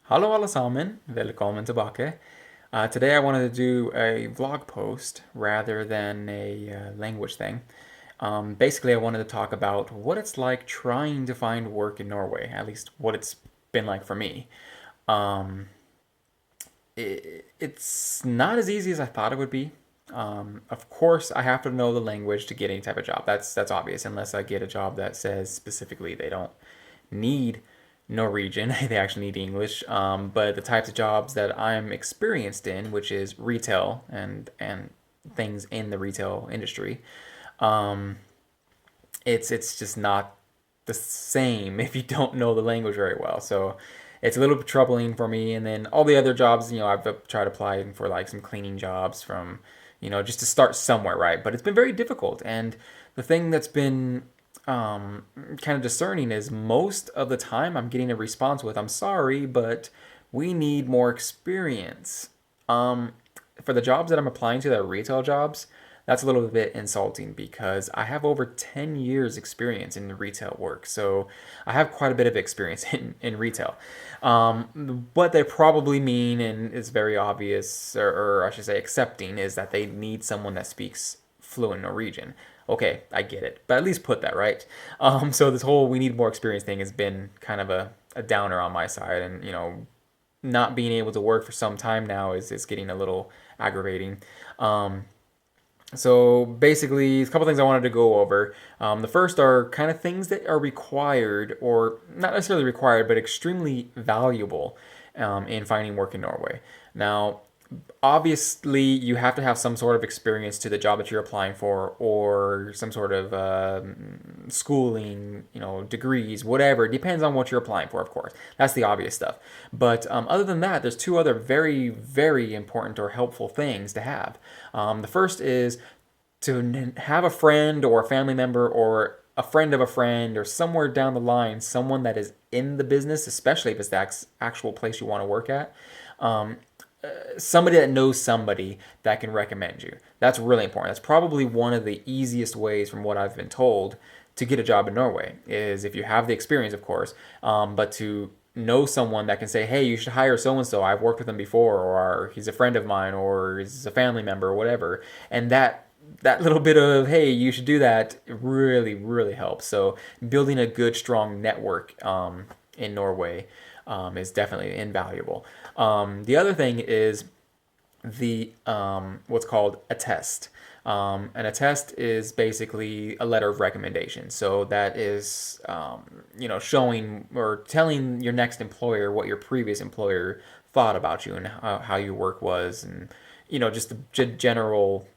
Hallå allesammans, välkommen tillbaka. Today I wanted to do a vlog post rather than a language thing. Basically, I wanted to talk about what it's like trying to find work in Norway, at least what it's been like for me. Um, it's not as easy as I thought it would be. Of course, I have to know the language to get any type of job. That's obvious, unless I get a job that says specifically they don't need Norwegian. They actually need English. But the types of jobs that I'm experienced in, which is retail and things in the retail industry, um, it's just not the same if you don't know the language very well. So it's a little bit troubling for me. And then all the other jobs, I've tried applying for like some cleaning jobs from, just to start somewhere, right? But it's been very difficult. And the thing that's been kind of discerning is most of the time I'm getting a response with, I'm sorry, but we need more experience. Um, for the jobs that I'm applying to, that are retail jobs, that's a little bit insulting because I have over 10 years experience in retail work. So I have quite a bit of experience in retail. What they probably mean, and it's very obvious, or I should say accepting, is that they need someone that speaks fluent Norwegian. Okay, I get it, but at least put that right. So this whole we need more experience thing has been kind of a downer on my side, and not being able to work for some time now is getting a little aggravating. Um, so basically, a couple things I wanted to go over. The first are kind of things that are required, or not necessarily required, but extremely valuable in finding work in Norway. Now, obviously, you have to have some sort of experience to the job that you're applying for, or some sort of schooling, degrees, whatever. It depends on what you're applying for, of course. That's the obvious stuff. But other than that, there's two other very, very important or helpful things to have. The first is to have a friend or a family member or a friend of a friend or somewhere down the line, someone that is in the business, especially if it's the actual place you want to work at, um, somebody that knows somebody that can recommend you. That's really important. That's probably one of the easiest ways, from what I've been told, to get a job in Norway is if you have the experience, of course, but to know someone that can say, hey, you should hire so and so. I've worked with him before, or he's a friend of mine, or he's a family member, or whatever. And that little bit of hey, you should do that really really helps. So building a good strong network in Norway is definitely invaluable. The other thing is the what's called a test. And a test is basically a letter of recommendation. So that is, showing or telling your next employer what your previous employer thought about you and how your work was, and just the general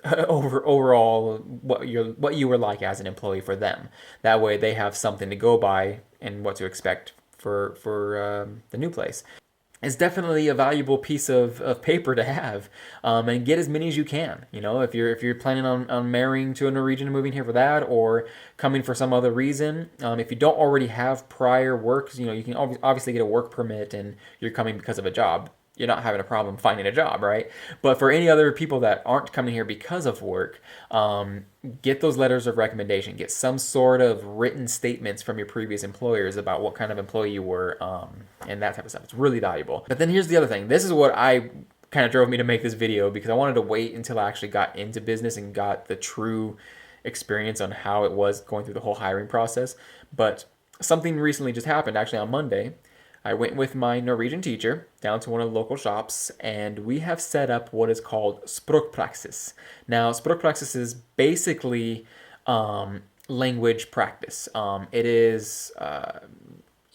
overall what you were like as an employee for them. That way, they have something to go by and what to expect for the new place. It's definitely a valuable piece of paper to have, and get as many as you can. If you're planning on marrying to a Norwegian and moving here for that, or coming for some other reason, if you don't already have prior work, you can obviously get a work permit, and you're coming because of a job. You're not having a problem finding a job, right? But for any other people that aren't coming here because of work, get those letters of recommendation. Get some sort of written statements from your previous employers about what kind of employee you were, and that type of stuff. It's really valuable. But then here's the other thing. This is what I kind of drove me to make this video, because I wanted to wait until I actually got into business and got the true experience on how it was going through the whole hiring process. But something recently just happened, actually on Monday. I went with my Norwegian teacher down to one of the local shops, and we have set up what is called språkpraxis. Now, språkpraxis is basically language practice. It is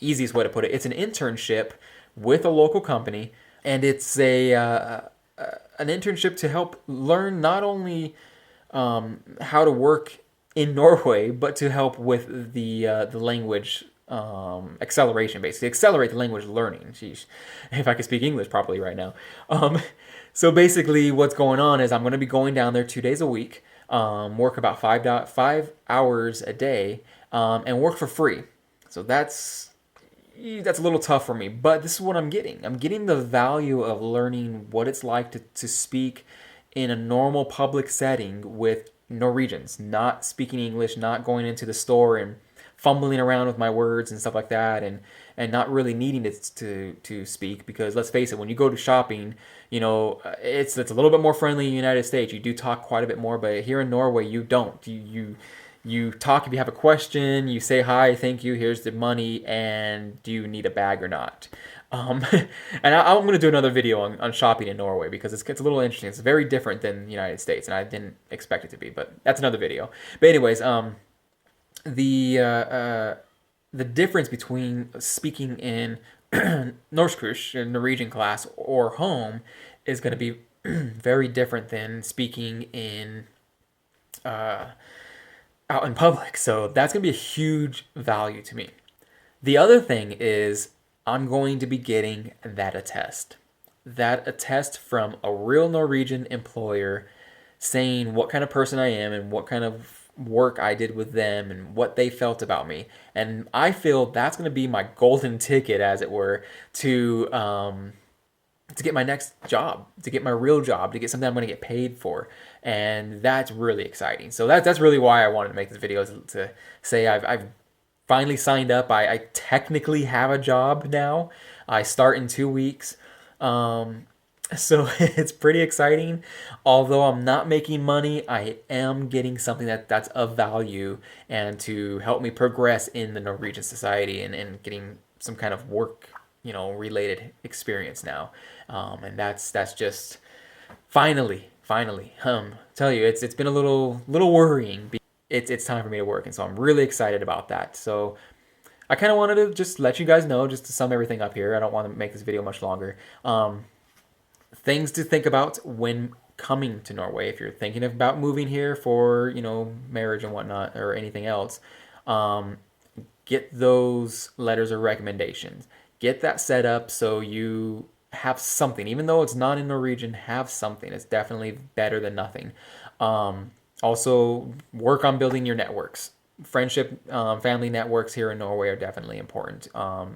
easiest way to put it. It's an internship with a local company, and it's an internship to help learn not only how to work in Norway, but to help with the language acceleration, basically accelerate the language learning. Sheesh, if I could speak English properly right now. So basically, what's going on is I'm going to be going down there 2 days a week, work about 5 hours a day, and work for free. So that's a little tough for me, but this is what I'm getting. I'm getting the value of learning what it's like to speak in a normal public setting with Norwegians, not speaking English, not going into the store and fumbling around with my words and stuff like that, and not really needing to speak, because let's face it, when you go to shopping, it's a little bit more friendly in the United States. You do talk quite a bit more, but here in Norway you don't. You talk if you have a question, you say hi, thank you, here's the money, and do you need a bag or not? Um, and I'm going to do another video on shopping in Norway, because it's a little interesting. It's very different than the United States, and I didn't expect it to be, but that's another video. But anyways, the the difference between speaking in Norskkurs, Norwegian class, or home is going to be very different than speaking in out in public. So that's going to be a huge value to me. The other thing is I'm going to be getting that attest. That attest from a real Norwegian employer saying what kind of person I am and what kind of work I did with them and what they felt about me. And I feel that's going to be my golden ticket, as it were, to get my next job, to get my real job, to get something I'm going to get paid for. And that's really exciting. So that's really why I wanted to make this video, to say I've finally signed up. I technically have a job now. I start in 2 weeks. So it's pretty exciting. Although I'm not making money, I am getting something that's of value and to help me progress in the Norwegian society, and getting some kind of work, related experience now. And that's just finally, tell you, it's been a little worrying. It's time for me to work, and so I'm really excited about that. So I kind of wanted to just let you guys know, just to sum everything up here. I don't want to make this video much longer. Things to think about when coming to Norway. If you're thinking about moving here for, marriage and whatnot, or anything else, get those letters of recommendations. Get that set up so you have something. Even though it's not in Norwegian, have something. It's definitely better than nothing. Also, work on building your networks. Friendship, family networks here in Norway are definitely important.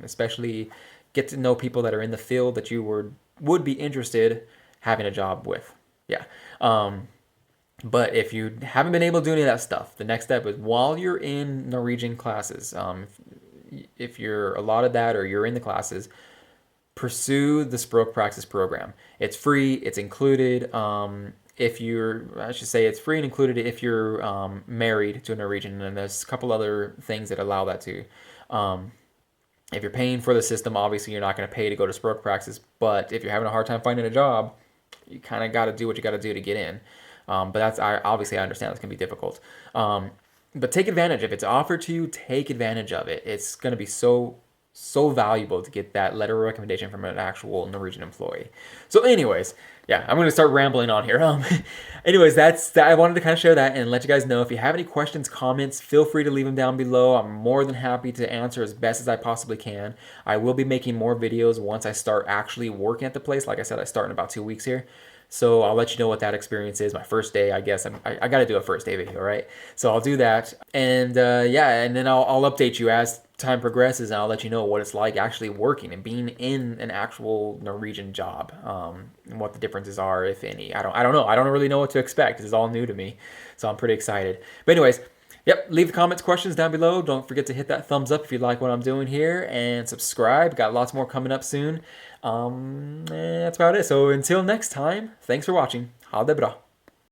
Especially get to know people that are in the field that you would be interested having a job with. Yeah. But if you haven't been able to do any of that stuff, the next step is, while you're in Norwegian classes, if you're allotted that or you're in the classes, pursue the Språkpraxis program. It's free. It's included. It's free and included if you're married to a Norwegian, and there's a couple other things that allow that too. If you're paying for the system, obviously you're not going to pay to go to Språkpraxis, but if you're having a hard time finding a job, you kind of got to do what you got to do to get in. But obviously I understand it's going to be difficult. But take advantage. If it's offered to you, take advantage of it. It's going to be so valuable to get that letter of recommendation from an actual Norwegian employee. So anyways, yeah, I'm going to start rambling on here. Anyways, I wanted to kind of share that and let you guys know. If you have any questions, comments, feel free to leave them down below. I'm more than happy to answer as best as I possibly can. I will be making more videos once I start actually working at the place. Like I said, I start in about 2 weeks here. So I'll let you know what that experience is. My first day, I guess. I got to do a first day video, right? So I'll do that. And and then I'll update you as time progresses, and I'll let you know what it's like actually working and being in an actual Norwegian job, and what the differences are, if any. I don't know. I don't really know what to expect. This is all new to me. So I'm pretty excited. But anyways, yep, leave the comments, questions down below. Don't forget to hit that thumbs up if you like what I'm doing here, and subscribe. Got lots more coming up soon. That's about it. So until next time, thanks for watching. Ha det bra.